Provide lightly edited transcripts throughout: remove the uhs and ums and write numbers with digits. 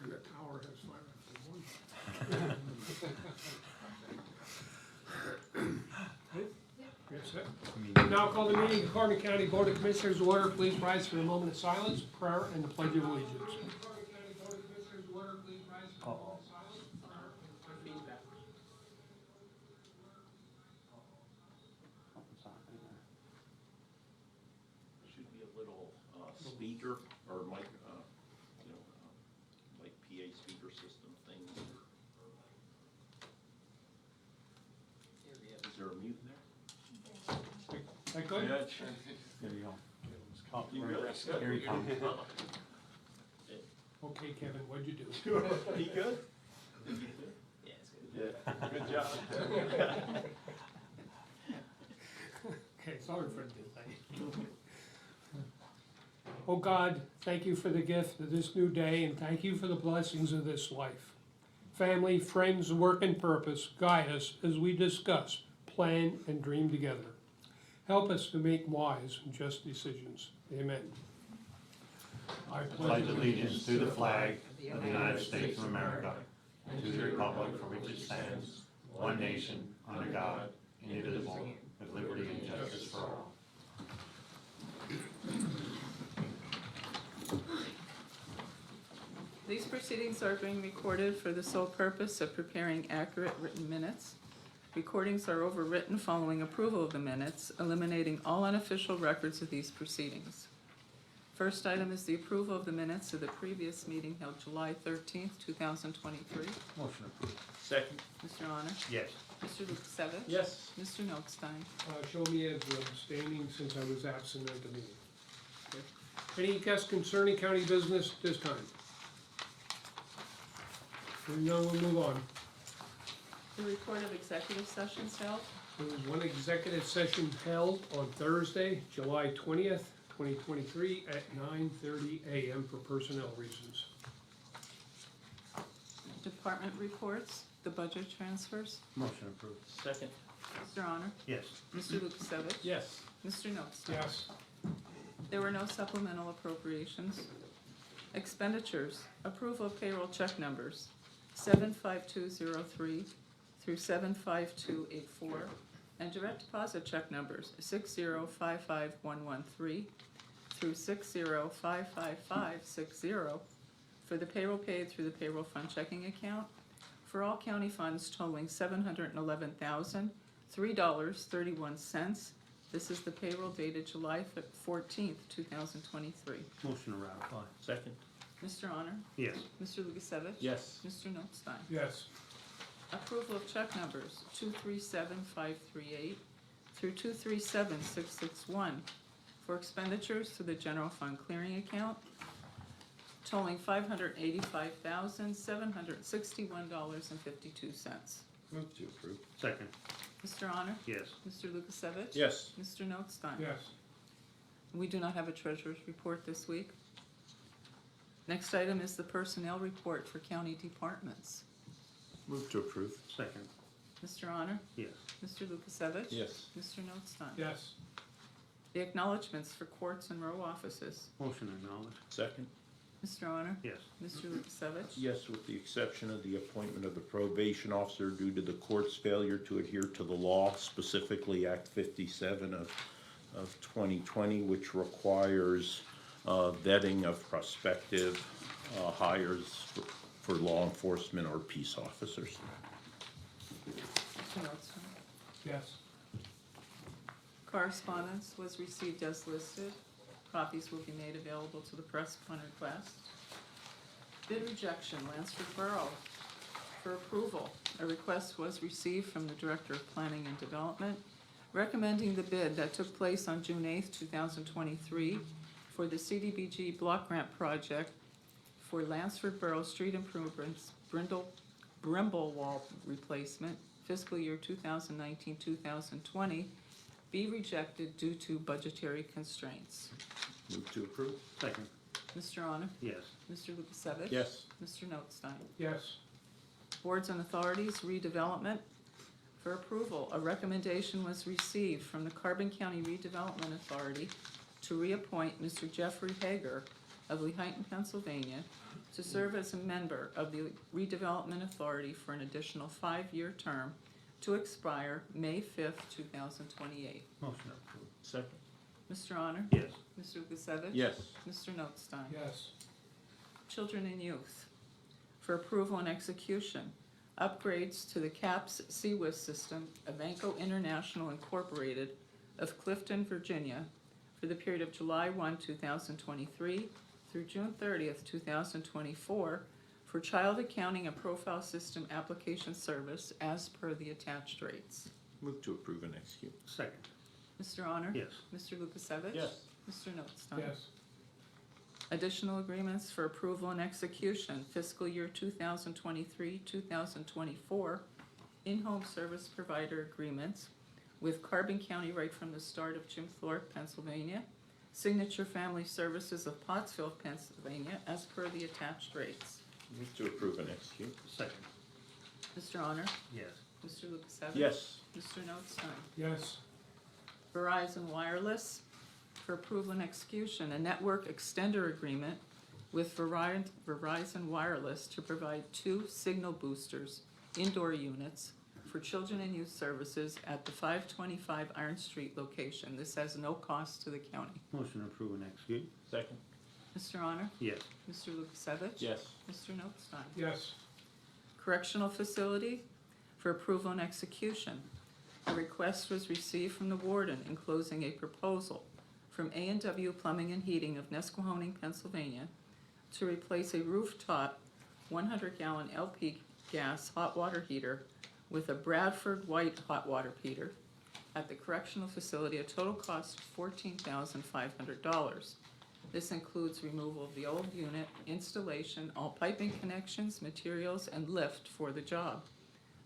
and the tower has 501. That's it. Now call the meeting of Corning County Board of Commissioners to order. Please rise for a moment of silence, prayer, and the Pledge of Allegiance. Should be a little speaker or mic, like PA speaker system thing. Is there a mute there? That good? Yeah, There you go. You good? Here he comes. Okay, Kevin, what'd you do? He good? Yeah, it's good. Yeah, good job. Okay, sorry for the delay. Oh God, thank you for the gift of this new day, and thank you for the blessings of this life. Family, friends, work, and purpose guide us as we discuss, plan, and dream together. Help us to make wise and just decisions. Amen. I Pledge allegiance to the flag of the United States of America, and to the republic for which it stands, one nation, under God, indivisible, with liberty and justice for all. These proceedings are being recorded for the sole purpose of preparing accurate written minutes. Recordings are overwritten following approval of the minutes, eliminating all unofficial records of these proceedings. First item is the approval of the minutes of the previous meeting held July 13th, 2023. Motion approved. Second. Mr. Honor? Yes. Mr. Lukasevich? Yes. Mr. Notstein? show me as abstaining since I was absent at the meeting. Okay. Any guests concerning county business this time? Hearing none, we'll move on. The report of executive sessions held. There was one executive session held on Thursday, July 20th, 2023 at 9:30 a.m. for personnel reasons. Department reports, the budget transfers. Motion approved. Second. Mr. Honor? Yes. Mr. Lukasevich? Yes. Mr. Notstein? Yes. There were no supplemental appropriations. Expenditures, approval of payroll check numbers 75203 through 75284, and direct deposit check numbers 6055113 through 6055560 for the payroll paid through the payroll fund checking account for all county funds totaling $711,003.31. This is the payroll dated July 14th, 2023. Motion to ratify. Second. Mr. Honor? Yes. Mr. Lukasevich? Yes. Mr. Notstein? Yes. Approval of check numbers 237538 through 237661 for expenditures to the general fund clearing account totaling $585,761.52. Move to approve. Second. Mr. Honor? Yes. Mr. Lukasevich? Yes. Mr. Notstein? Yes. We do not have a treasurer's report this week. Next item is the personnel report for county departments. Move to approve. Second. Mr. Honor? Yes. Mr. Lukasevich? Yes. Mr. Notstein? Yes. The acknowledgements for courts and row offices. Motion acknowledged. Second. Mr. Honor? Yes. Mr. Lukasevich? Yes, with the exception of the appointment of the probation officer due to the court's failure to adhere to the law, specifically Act 57 of 2020, which requires vetting of prospective hires for law enforcement or peace officers. Mr. Notstein? Yes. Correspondence was received as listed. Copies will be made available to the press upon request. Bid rejection, Lansford Borough. For approval, a request was received from the Director of Planning and Development recommending the bid that took place on June 8th, 2023 for the CDBG block grant project for Lansford Borough Street Improvements, Brimble Wall Replacement, fiscal year 2019-2020, be rejected due to budgetary constraints. Move to approve. Second. Mr. Honor? Yes. Mr. Lukasevich? Yes. Mr. Notstein? Yes. Boards and authorities, redevelopment. For approval, a recommendation was received from the Carbon County Redevelopment Authority to reappoint Mr. Jeffrey Hager of Lehighton, Pennsylvania, to serve as a member of the Redevelopment Authority for an additional 5-year term to expire May 5th, 2028. Motion approved. Second. Mr. Honor? Yes. Mr. Lukasevich? Yes. Mr. Notstein? Yes. Children and Youth, for approval and execution, upgrades to the CAPS CWIS system of Vanco International Incorporated of Clifton, Virginia, for the period of July 1, 2023 through June 30th, 2024, for child accounting and profile system application service as per the attached rates. Move to approve and execute. Second. Mr. Honor? Yes. Mr. Lukasevich? Yes. Mr. Notstein? Yes. Additional agreements for approval and execution, fiscal year 2023-2024, in-home service provider agreements with Carbon County right from the start of Jim Thorpe, Pennsylvania, Signature Family Services of Pottsville, Pennsylvania, as per the attached rates. Move to approve and execute. Second. Mr. Honor? Yes. Mr. Lukasevich? Yes. Mr. Notstein? Yes. Verizon Wireless, for approval and execution, a network extender agreement with Verizon Wireless to provide 2 signal boosters, indoor units, for children and youth services at the 525 Iron Street location. This has no cost to the county. Motion approved and execute. Second. Mr. Honor? Yes. Mr. Lukasevich? Yes. Mr. Notstein? Yes. Correctional Facility, for approval and execution. A request was received from the warden enclosing a proposal from A&W Plumbing and Heating of Nesquehoning, Pennsylvania, to replace a rooftop 100-gallon LP gas hot water heater with a Bradford White hot water heater at the correctional facility, a total cost of $14,500. This includes removal of the old unit, installation, all piping connections, materials, and lift for the job.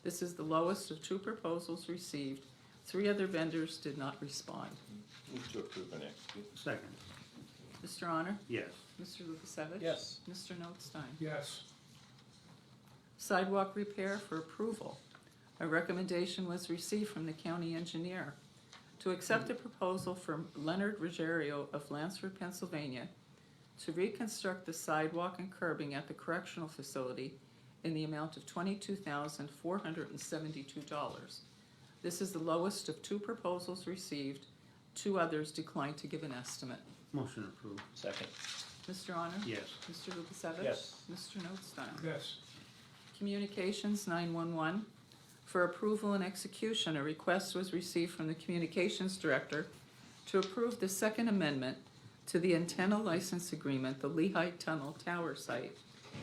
This is the lowest of 2 proposals received. 3 other vendors did not respond. Move to approve and execute. Second. Mr. Honor? Yes. Mr. Lukasevich? Yes. Mr. Notstein? Yes. Sidewalk repair for approval. A recommendation was received from the county engineer to accept a proposal from Leonard Ruggiero of Lansford, Pennsylvania, to reconstruct the sidewalk and curbing at the correctional facility in the amount of $22,472. This is the lowest of 2 proposals received. 2 others declined to give an estimate. Motion approved. Second. Mr. Honor? Yes. Mr. Lukasevich? Yes. Mr. Notstein? Yes. Communications 911. For approval and execution, a request was received from the Communications Director to approve the Second Amendment to the antenna license agreement, the Lehigh Tunnel Tower site,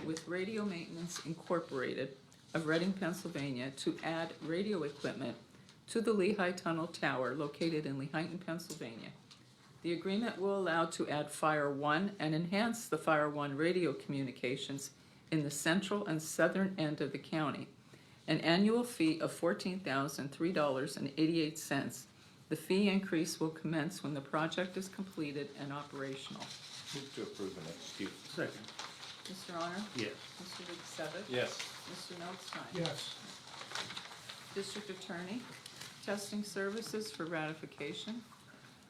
with Radio Maintenance Incorporated of Reading, Pennsylvania, to add radio equipment to the Lehigh Tunnel Tower located in Lehighton, Pennsylvania. The agreement will allow to add Fire One and enhance the Fire One radio communications in the central and southern end of the county. An annual fee of $14,003.88. The fee increase will commence when the project is completed and operational. Move to approve and execute. Second. Mr. Honor? Yes. Mr. Lukasevich? Yes. Mr. Notstein? Yes. District Attorney, testing services for ratification.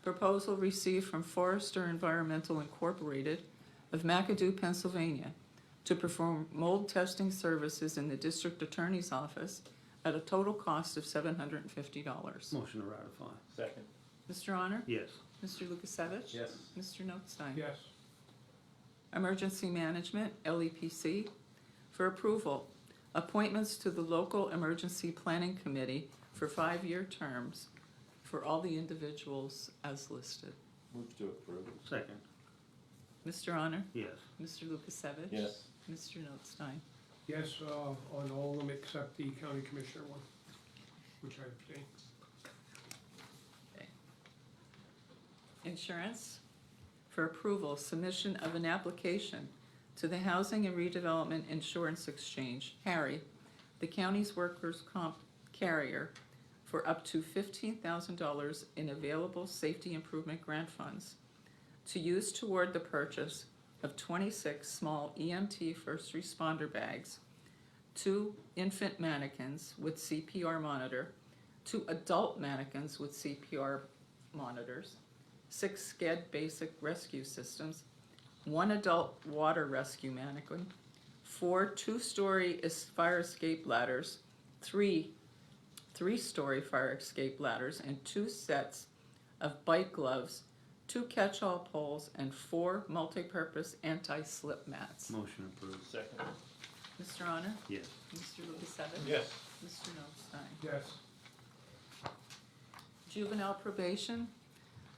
Proposal received from Forrester Environmental Incorporated of McAdoo, Pennsylvania, to perform mold testing services in the District Attorney's Office at a total cost of $750. Motion to ratify. Second. Mr. Honor? Yes. Mr. Lukasevich? Yes. Mr. Notstein? Yes. Emergency Management, LEPC, for approval. Appointments to the Local Emergency Planning Committee for 5-year terms for all the individuals as listed. Move to approve. Second. Mr. Honor? Yes. Mr. Lukasevich? Yes. Mr. Notstein? Yes, on all of them except the county commissioner one, which I abstain. Okay. Insurance, for approval, submission of an application to the Housing and Redevelopment Insurance Exchange, HARRY, the county's workers' comp carrier, for up to $15,000 in available safety improvement grant funds to use toward the purchase of 26 small EMT first responder bags, 2 infant mannequins with CPR monitor, 2 adult mannequins with CPR monitors, 6 SCED basic rescue systems, 1 adult water rescue mannequin, 4 two-story fire escape ladders, 3 three-story fire escape ladders, and 2 sets of bike gloves, 2 catch-all poles, and 4 multi-purpose anti-slip mats. Motion approved. Second. Mr. Honor? Yes. Mr. Lukasevich? Yes. Mr. Notstein? Yes. Juvenile probation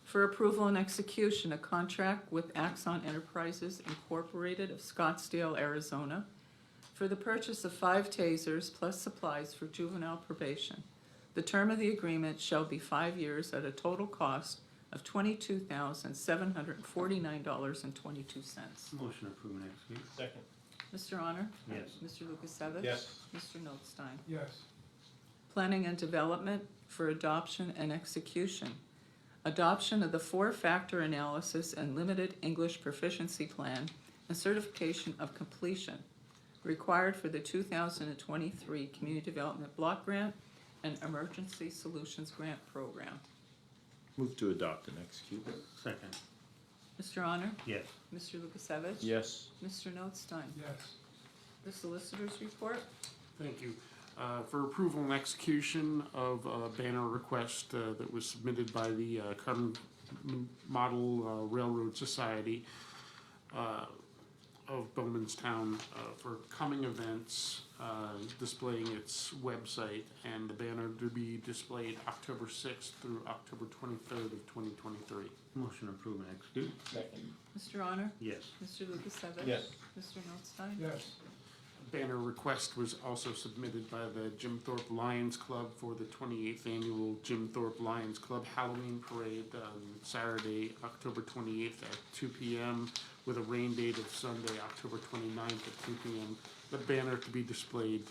for approval and execution, a contract with Axon Enterprises Incorporated of Scottsdale, Arizona, for the purchase of 5 tasers plus supplies for juvenile probation. The term of the agreement shall be 5 years at a total cost of $22,749.22. Motion approved and execute. Second. Mr. Honor? Yes. Mr. Lukasevich? Yes. Mr. Notstein? Yes. Planning and development for adoption and execution. Adoption of the 4-factor analysis and limited English proficiency plan and certification of completion required for the 2023 Community Development Block Grant and Emergency Solutions Grant Program. Move to adopt and execute. Second. Mr. Honor? Yes. Mr. Lukasevich? Yes. Mr. Notstein? Yes. The Solicitor's Report? Thank you. For approval and execution of a banner request that was submitted by the Carbon Model Railroad Society of Bowmanstown for coming events, displaying its website, and the banner to be displayed October 6th through October 23rd of 2023. Motion approved and execute. Second. Mr. Honor? Yes. Mr. Lukasevich? Yes. Mr. Notstein? Yes. Banner request was also submitted by the Jim Thorpe Lions Club for the 28th annual Jim Thorpe Lions Club Halloween Parade on Saturday, October 28th at 2 p.m. with a rain date of Sunday, October 29th at 2 p.m. The banner to be displayed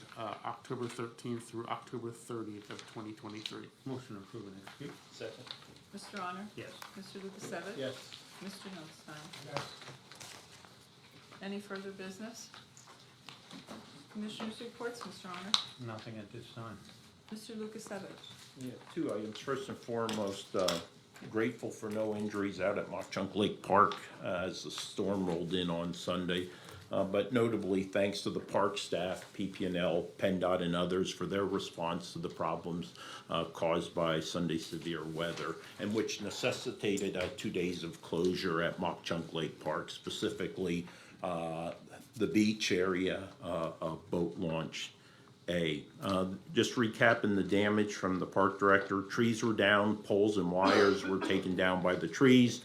October 13th through October 30th of 2023. Motion approved and execute. Second. Mr. Honor? Yes. Mr. Lukasevich? Yes. Mr. Notstein? Yes. Any further business? Commissioners' reports, Mr. Honor? Nothing at this time. Mr. Lukasevich? Yeah, 2 items. First and foremost, grateful for no injuries out at Mock Chunk Lake Park as the storm rolled in on Sunday. But notably, thanks to the park staff, PP&L, PennDOT, and others for their response to the problems caused by Sunday's severe weather, and which necessitated 2 days of closure at Mock Chunk Lake Park, specifically the beach area of Boat Launch A. Just recapping the damage from the park director, trees were down, poles and wires were taken down by the trees.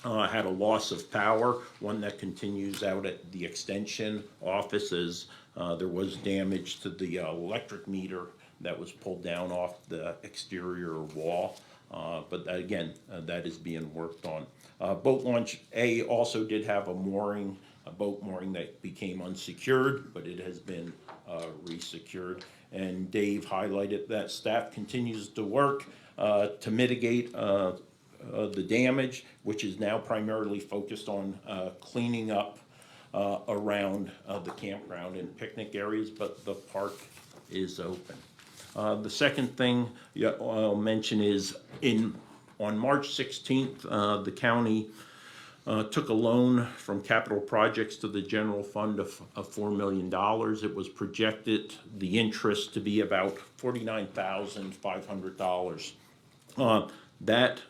Had a loss of power, one that continues out at the extension offices. There was damage to the electric meter that was pulled down off the exterior wall. But again, that is being worked on. Boat Launch A also did have a boat mooring that became unsecured, but it has been resecured. And Dave highlighted that staff continues to work to mitigate the damage, which is now primarily focused on cleaning up around the campground and picnic areas, but the park is open. The second thing I'll mention is on March 16th, the county took a loan from Capital Projects to the general fund of $4 million. It was projected the interest to be about $49,500. That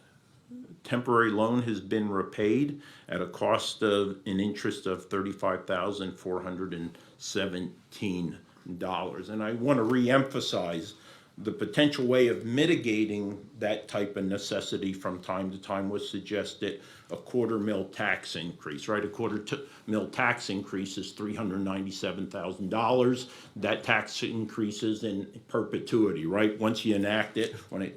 temporary loan has been repaid at a cost of an interest of $35,417. And I want to reemphasize the potential way of mitigating that type of necessity from time to time was suggested a $250,000 tax increase, right? A $250,000 tax increase is $397,000. That tax increases in perpetuity, right? Once you enact it,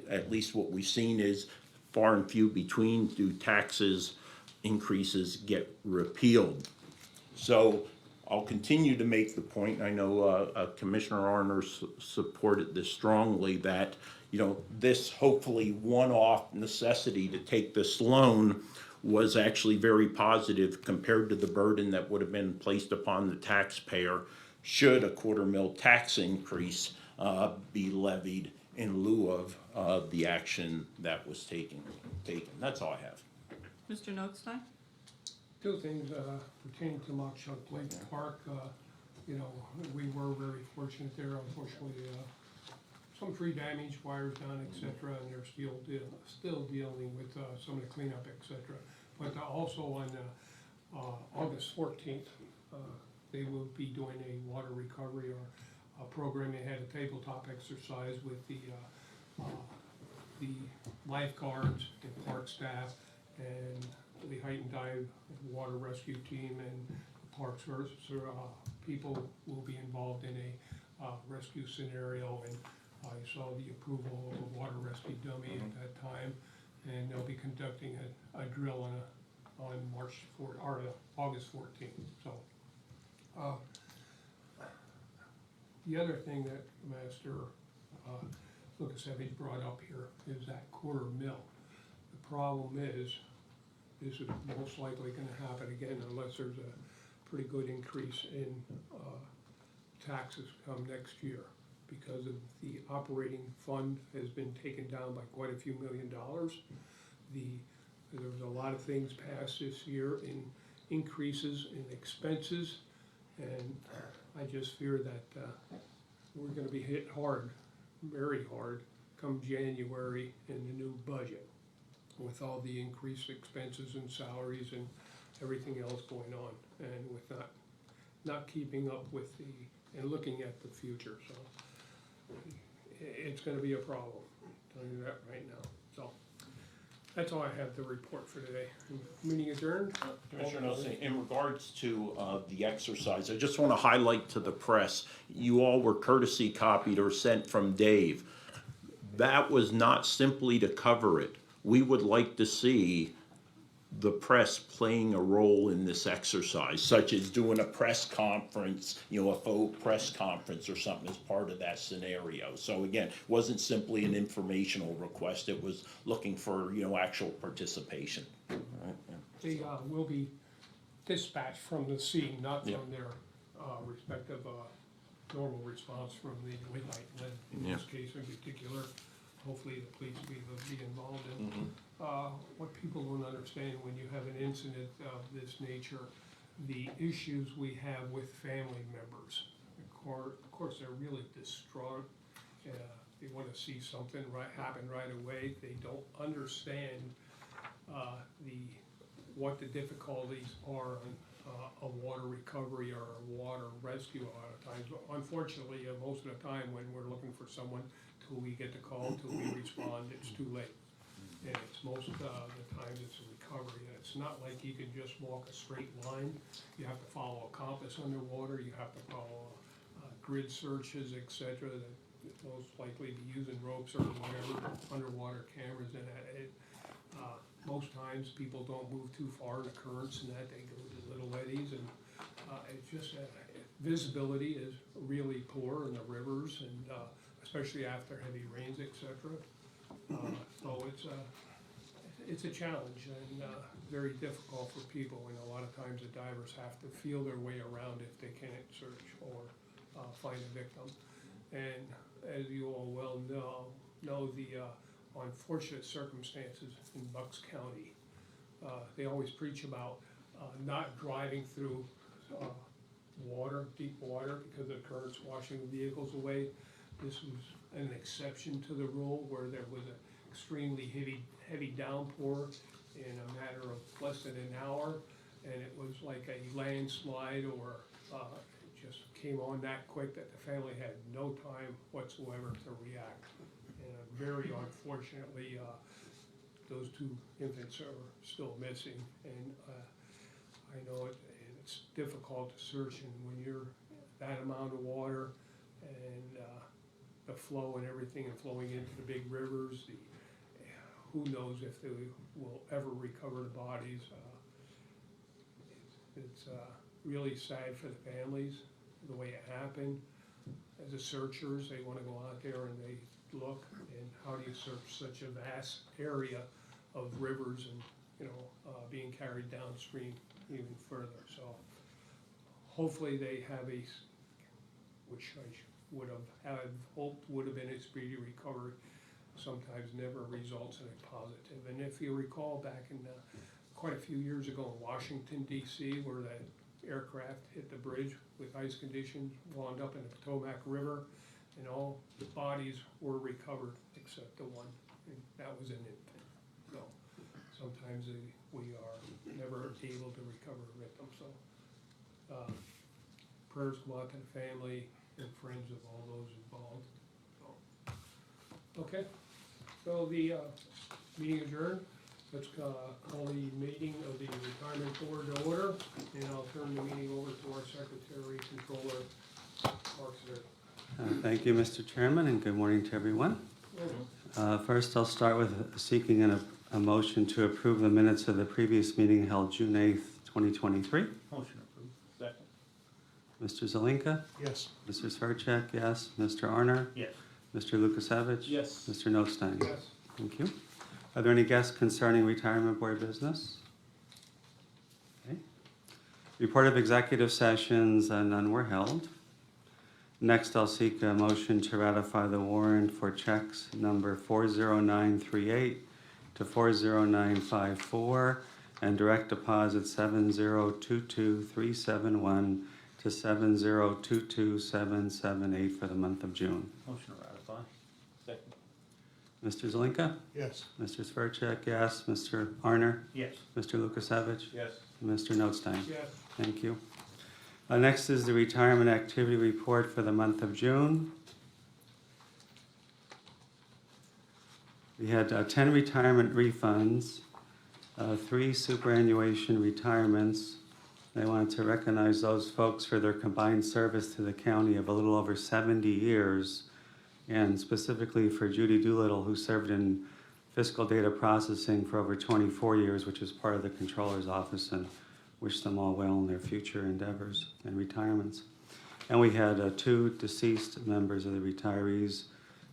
at least what we've seen is far and few between do taxes increases get repealed. So I'll continue to make the point, I know Commissioner Arner supported this strongly, that this hopefully one-off necessity to take this loan was actually very positive compared to the burden that would have been placed upon the taxpayer should a $250,000 tax increase be levied in lieu of the action that was taken. That's all I have. Mr. Notstein? Two things pertaining to Mock Chunk Lake Park. You know, we were very fortunate there. Unfortunately, some tree damage, wires down, et cetera, and they're still dealing with some of the cleanup, et cetera. But also on August 14th, they will be doing a water recovery or a program. They had a tabletop exercise with the lifeguards, the park staff, and the height and dive water rescue team, and the park service people will be involved in a rescue scenario. And I saw the approval of a water rescue dummy at that time, and they'll be conducting a drill on August 14th. So the other thing that Master Lukasevich brought up here is that quarter mil. The problem is, this is most likely gonna happen again unless there's a pretty good increase in taxes come next year, because of the operating fund has been taken down by quite a few $1 million. There was a lot of things passed this year in increases in expenses, and I just fear that we're gonna be hit hard, very hard, come January in the new budget, with all the increased expenses and salaries and everything else going on, and with not keeping up with and looking at the future. So it's gonna be a problem, I'm telling you that right now. So that's all I have to report for today. Meeting adjourned. Commissioner Nelson, in regards to the exercise, I just want to highlight to the press, you all were courtesy copied or sent from Dave. That was not simply to cover it. We would like to see the press playing a role in this exercise, such as doing a press conference, you know, a faux press conference or something as part of that scenario. So again, it wasn't simply an informational request, it was looking for, you know, actual participation. They will be dispatched from the scene, not Yeah. from their respective normal response from the light lead, in this case in particular. Hopefully the police will be involved in. What people don't understand when you have an incident of this nature, the issues we have with family members. Of course, they're really distraught. They want to see something happen right away. They don't understand what the difficulties are on a water recovery or a water rescue a lot of times. Unfortunately, most of the time when we're looking for someone, till we get the call, till we respond, it's too late. And it's most of the time it's a recovery, and it's not like you can just walk a straight line. You have to follow a compass underwater, you have to follow grid searches, et cetera, that most likely be using ropes or whatever, underwater cameras, and most times people don't move too far in the currents and that, they go to little eddies, and it's just visibility is really poor in the rivers, and especially after heavy rains, et cetera. So it's a challenge, and very difficult for people, and a lot of times the divers have to feel their way around if they can't search or find a victim. And as you all well know the unfortunate circumstances in Bucks County. They always preach about not driving through deep water, because the current's washing the vehicles away. This was an exception to the rule, where there was an extremely heavy downpour in a matter of less than an hour, and it was like a landslide, or it just came on that quick that the family had no time whatsoever to react. And very unfortunately, those two infants are still missing, and I know it's difficult to search, and when you're that amount of water and the flow and everything, and flowing into the big rivers, who knows if they will ever recover the bodies. It's really sad for the families, the way it happened. As the searchers, they want to go out there and they look, and how do you search such a vast area of rivers and, being carried downstream even further. So hopefully they have which I would have hoped would have been a speedy recovery, sometimes never results in a positive. And if you recall, back in quite a few years ago in Washington DC, where that aircraft hit the bridge with ice conditions, wound up in the Potomac River, and all the bodies were recovered except the one, and that was an infant. So sometimes we are never able to recover a victim, so prayers go out to the family and friends of all those involved. So, okay, so the meeting adjourned. Let's call the meeting of the retirement board to order, and I'll turn the meeting over to our secretary, controller, Mark Zerr. Thank you, Mr. Chairman, and good morning to everyone. First, I'll start with seeking a motion to approve the minutes of the previous meeting held June 8th, 2023. Motion approved. Second. Mr. Zelinka? Yes. Mr. Svercek, yes. Mr. Arner? Yes. Mr. Lukasevich? Yes. Mr. Notstein? Yes. Thank you. Are there any guests concerning retirement board business? Okay. Report of executive sessions, none were held. Next, I'll seek a motion to ratify the warrant for checks number 40938 to 40954 and direct deposit 7022371 to 7022778 for the month of June. Motion to ratify. Second. Mr. Zelinka? Yes. Mr. Svercek, yes. Mr. Arner? Yes. Mr. Lukasevich? Yes. Mr. Notstein? Yes. Thank you. Next is the retirement activity report for the month of June. We had 10 retirement refunds, 3 superannuation retirements. I wanted to recognize those folks for their combined service to the county of a little over 70 years, and specifically for Judy Doolittle, who served in fiscal data processing for over 24 years, which is part of the Controller's Office, and wish them all well in their future endeavors and retirements. And we had 2 deceased members of the retirees.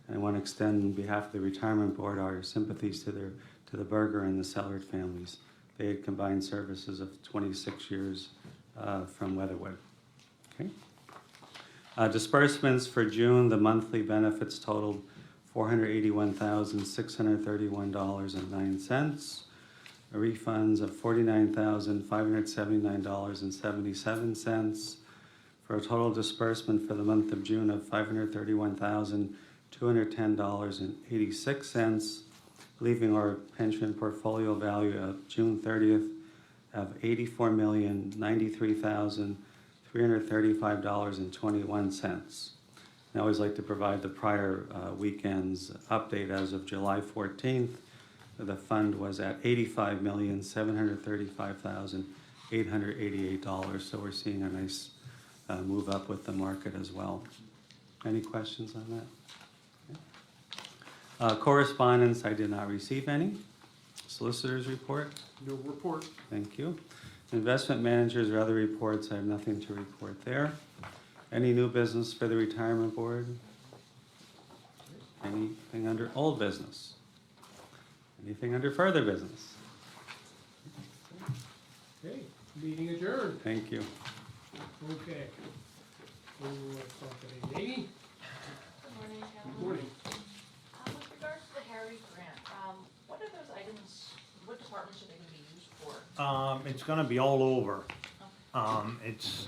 And I want to extend on behalf of the retirement board our sympathies to the Berger and the Sellard families. They had combined services of 26 years from Weatherwood. Okay. Disbursements for June, the monthly benefits totaled $481,631.09. Refunds of $49,579.77 for a total disbursement for the month of June of $531,210.86, leaving our pension portfolio value of June 30th of $84,093,335.21. I always like to provide the prior weekend's update as of July 14th. The fund was at $85,735,888, so we're seeing a nice move up with the market as well. Any questions on that? Okay. Correspondence, I did not receive any. Solicitors report? No report. Thank you. Investment managers or other reports, I have nothing to report there. Any new business for the retirement board? Anything under old business? Anything under further business? Okay, meeting adjourned. Thank you. Okay. We'll talk to Amy. Good morning, Good gentlemen. morning. With regards to the Harry grant, what are those items, what departments are they gonna be used for? It's gonna be all over. It's,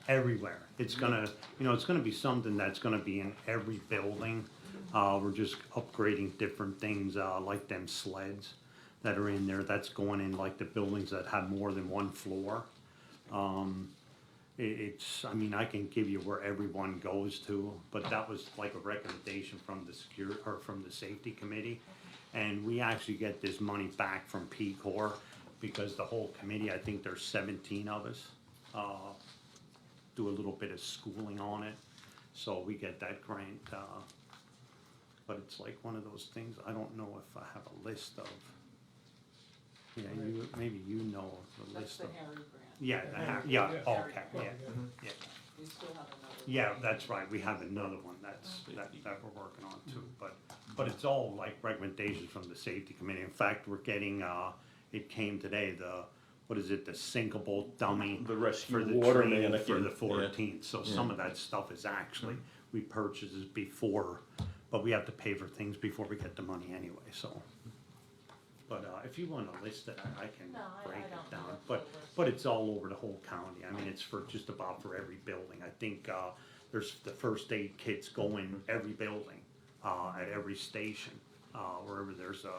everywhere. It's gonna, it's gonna be something that's gonna be in every building. We're just upgrading different things, like them sleds that are in there. That's going in like the buildings that have more than one floor. I can give you where everyone goes to, but that was like a recommendation from the from the safety committee. And we actually get this money back from P-Corps because the whole committee, I think there's 17 of us, do a little bit of schooling on it. So we get that grant, but it's like one of those things, I don't know if I have a list of, maybe you know the That's list the of. Harry grant. Yeah, okay, yeah. We still have another. Yeah, that's right, we have another one that we're working on too, but it's all like recommendations from the safety committee. In fact, we're getting, it came today, the sinkable dummy. The rescue for the water training mannequin. For the 14th, so some of that stuff is actually, we purchases before, but we have to pay for things before we get the money anyway, so. but, if you wanna list it, I can No, I break don't it down. know. But it's all over the whole county, I mean, it's for just about for every building, I think, there's the first aid kits go in every building, at every station, wherever there's a,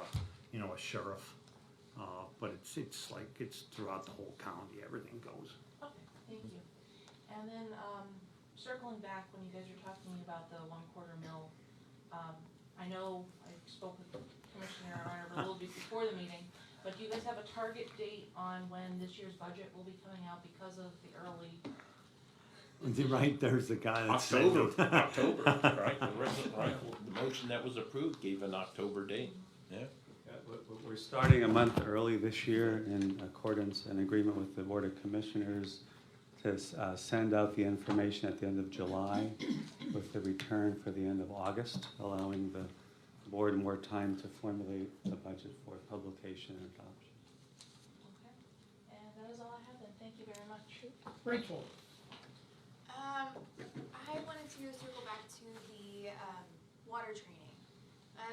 you know, a sheriff. But it's like, it's throughout the whole county, everything goes. Okay, thank you. And then, circling back, when you guys were talking about the 1/4 mil, I know I spoke with Commissioner Arner a little bit before the meeting, but do you guys have a target date on when this year's budget will be coming out because of the early? Right, there's the guy that said. October, right, the motion that was approved gave an October date, yeah. Yeah, we're starting a month early this year in accordance and agreement with the Board of Commissioners to send out the information at the end of July with the return for the end of August, allowing the board more time to formulate the budget for publication and adoption. Okay, and that is all I have then, thank you very much. Rachel, I wanted to circle back to the water training.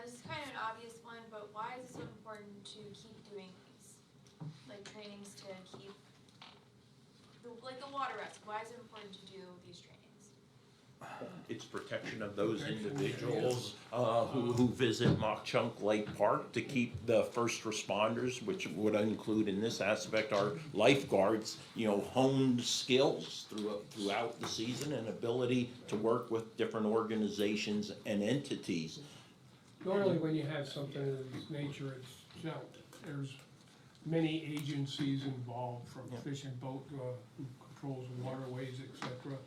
This is kind of an obvious one, but why is it so important to keep doing these? Like trainings to keep, like the water rescue, why is it important to do these trainings? It's protection of those individuals, who visit Mock Chunk Lake Park to keep the first responders, which would include in this aspect our lifeguards, you know, honed skills throughout the season and ability to work with different organizations and entities. normally when you have something of this nature, it's, you know, there's many agencies involved, from fishing boat, who controls waterways, et cetera.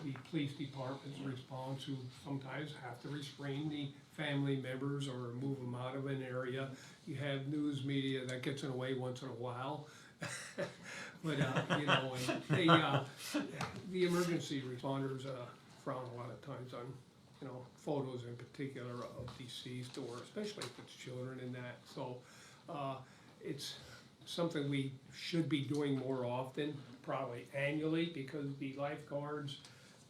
The police departments respond to, sometimes have to restrain the family members or move them out of an area. You have news media that gets in the way once in a while. But, you know, and the emergency responders, frown a lot of times on, you know, photos in particular of deceased, or especially if it's children and that. So, it's something we should be doing more often, probably annually, because the lifeguards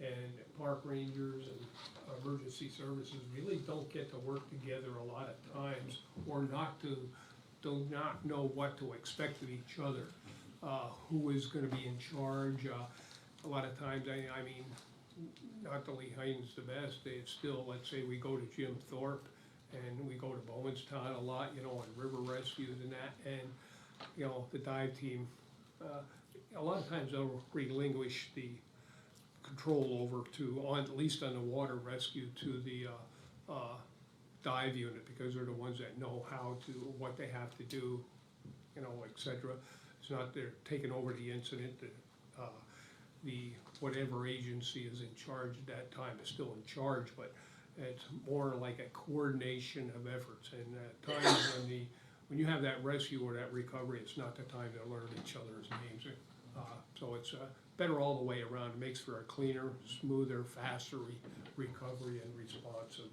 and park rangers and emergency services really don't get to work together a lot of times, or do not know what to expect of each other. Who is gonna be in charge, a lot of times, I mean, not that Lee Heiden's the best, it's still, let's say we go to Jim Thorpe, and we go to Bowenstown a lot, you know, on river rescues and that, and, you know, the dive team, a lot of times they'll relinquish the control over to, at least on the water rescue, to the, dive unit, because they're the ones that know how to, what they have to do, you know, et cetera. It's not they're taking over the incident, the, whatever agency is in charge at that time is still in charge, but it's more like a coordination of efforts, and at times when you have that rescue or that recovery, it's not the time to learn each other's names. So it's better all the way around. It makes for a cleaner, smoother, faster recovery and response of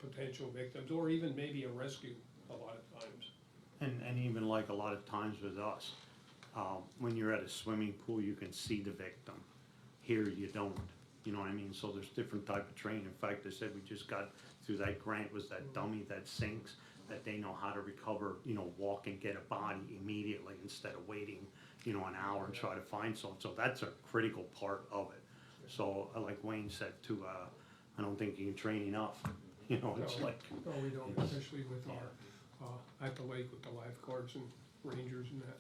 potential victims, or even maybe a rescue a lot of times. And even like a lot of times with us, when you're at a swimming pool, you can see the victim. Here you don't, you know what I mean? So there's different type of training. In fact, they said we just got through that grant, was that dummy that sinks, that they know how to recover, you know, walk and get a body immediately instead of waiting, you know, an hour and try to find someone. So that's a critical part of it. So like Wayne said too, I don't think you can train enough, you know, it's No, like. No, we don't, especially with our, at the lake with the lifeguards and rangers and that.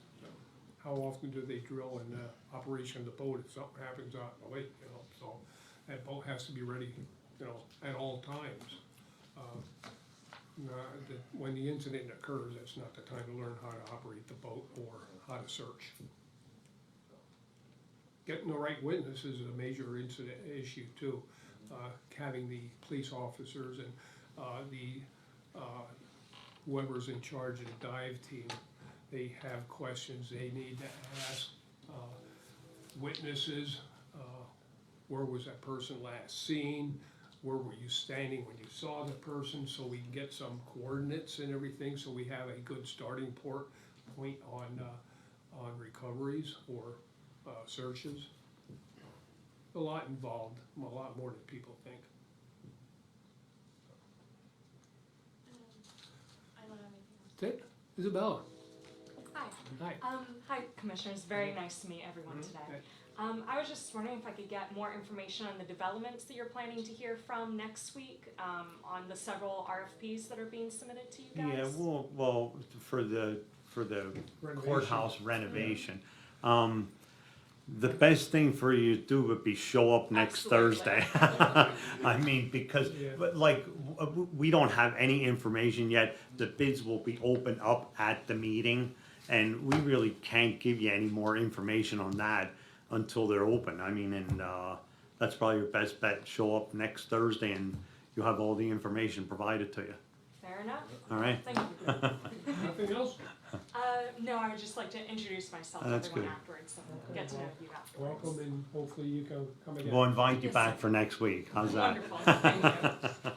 How often do they drill in operation of the boat if something happens out in the lake, you know? So that boat has to be ready, you know, at all times. When the incident occurs, that's not the time to learn how to operate the boat or how to search. Getting the right witness is a major incident issue too. Having the police officers and whoever's in charge of the dive team, they have questions they need to ask witnesses. Where was that person last seen? Where were you standing when you saw the person? So we can get some coordinates and everything, so we have a good starting point on recoveries or searches. A lot involved, a lot more than people think. I don't have anything else. That's it. Isabella? Hi. Hi, Commissioners. Very nice to meet everyone today. I was just wondering if I could get more information on the developments that you're planning to hear from next week, on the several RFPs that are being submitted to you guys. Yeah, well, for the Renovation. courthouse renovation, the best thing for you to do would be show up next Absolutely. Thursday. I mean, because, Yeah. but like, we don't have any information yet. The bids will be opened up at the meeting, and we really can't give you any more information on that until they're open. I mean, and, that's probably your best bet. Show up next Thursday and you'll have all the information provided to you. Fair enough. All right. Thank you. Nothing else? No, I would just like to introduce myself to That's everyone good. afterwards and get to know you afterwards. Welcome, and hopefully you can come again. We'll invite you Yes, back sir. for next week. How's that? Wonderful. Thank you.